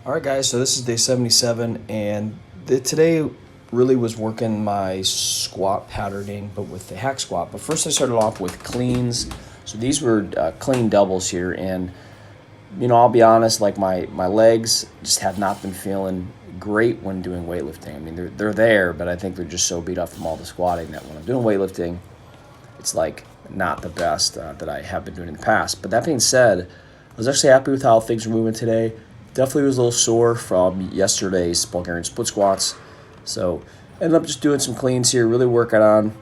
All right, guys, so this is day 77, and today really was working my squat patterning, but with the hack squat. But first, I started off with cleans. So these were clean doubles here, and I'll be honest, like my legs just have not been feeling great when doing weightlifting. I mean, they're there, but I think they're just so beat up from all the squatting that when I'm doing weightlifting, it's like not the best that I have been doing in the past. But that being said, I was actually happy with how things were moving today. Definitely was a little sore from yesterday's Bulgarian split squats. So ended up just doing some cleans here, really working on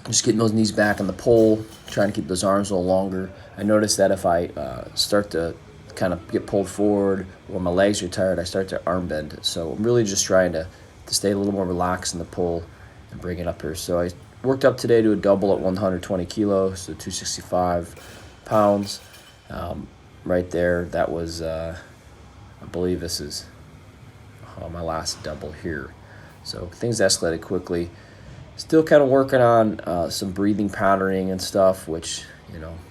just getting those knees back on the pole, trying to keep those arms a little longer. I noticed that if I start to kind of get pulled forward or my legs are tired, I start to arm bend. So I'm really just trying to stay a little more relaxed in the pull and bring it up here. So I worked up today to a double at 120 kilos, so 265 pounds. Right there, that was, I believe this is my last double here. So things escalated quickly. Still kind of working on some breathing patterning and stuff, which,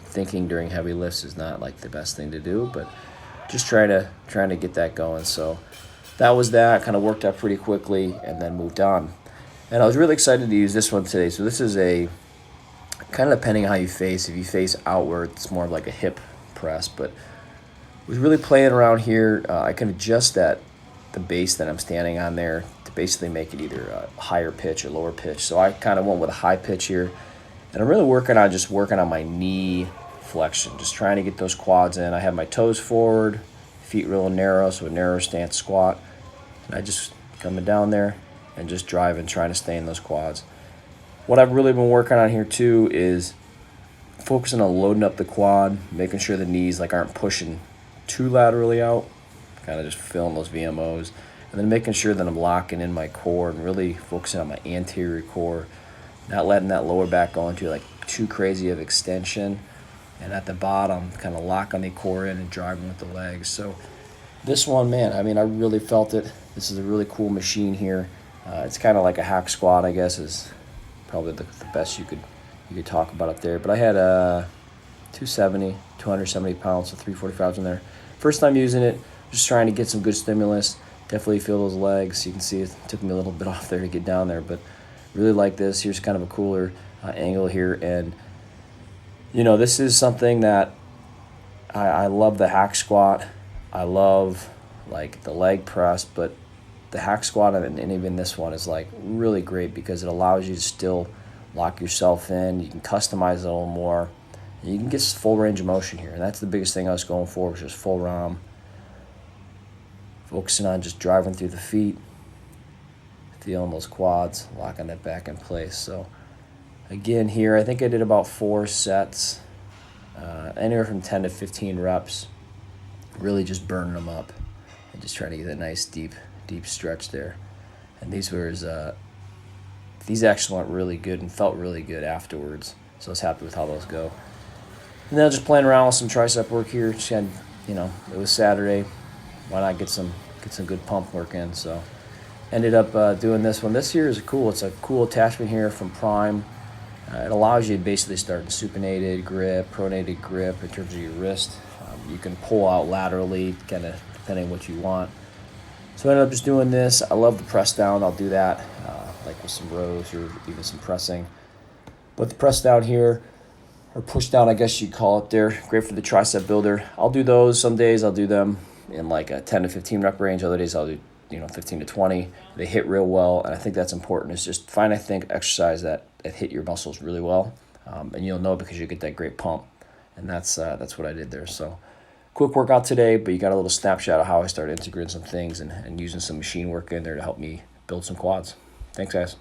thinking during heavy lifts is not like the best thing to do, but just trying to get that going. So that was that. Kind of worked out pretty quickly and then moved on. And I was really excited to use this one today. So this is a kind of depending on how you face. If you face outward, it's more of like a hip press, but was really playing around here. I can adjust the base that I'm standing on there to basically make it either a higher pitch or lower pitch. So I kind of went with a high pitch here. And I'm really working on my knee flexion, just trying to get those quads in. I have my toes forward, feet real narrow, so a narrow stance squat. And I just coming down there and just driving, trying to stay in those quads. What I've really been working on here too is focusing on loading up the quad, making sure the knees aren't pushing too laterally out, kind of just filling those VMOs, and then making sure that I'm locking in my core and really focusing on my anterior core, not letting that lower back go into too crazy of extension, and at the bottom kind of locking the core in and driving with the legs. So this one, man, I mean, I really felt it. This is a really cool machine here. It's kind of like a hack squat, I guess, is probably the best you could talk about up there. But I had 270 pounds, so 345s in there. First time using it, just trying to get some good stimulus. Definitely feel those legs. You can see it took me a little bit off there to get down there, but really like this. Here's kind of a cooler angle here. And, this is something that I love, the hack squat. I love the leg press, but the hack squat and even this one is really great because it allows you to still lock yourself in. You can customize it a little more. You can get full range of motion here, and that's the biggest thing I was going for, was just full ROM. Focusing on just driving through the feet, feeling those quads, locking that back in place. So again here, I think I did about 4 sets, anywhere from 10 to 15 reps, really just burning them up and just trying to get that nice deep stretch there. And these actually went really good and felt really good afterwards, so I was happy with how those go. And then I was just playing around with some tricep work here. Just had, it was Saturday. Why not get some good pump work in? So ended up doing this one. This here is cool. It's a cool attachment here from Prime. It allows you to basically start in supinated grip, pronated grip in terms of your wrist. You can pull out laterally, kind of depending on what you want. So I ended up just doing this. I love the press down. I'll do that with some rows or even some pressing. But the press down here, or push down, I guess you'd call it there. Great for the tricep builder. I'll do those. Some days I'll do them in a 10 to 15 rep range. Other days I'll do 15 to 20. They hit real well, and I think that's important. Is just find exercise that hit your muscles really well, and you'll know because you get that great pump. And that's what I did there. So quick workout today, but you got a little snapshot of how I started integrating some things and using some machine work in there to help me build some quads. Thanks, guys.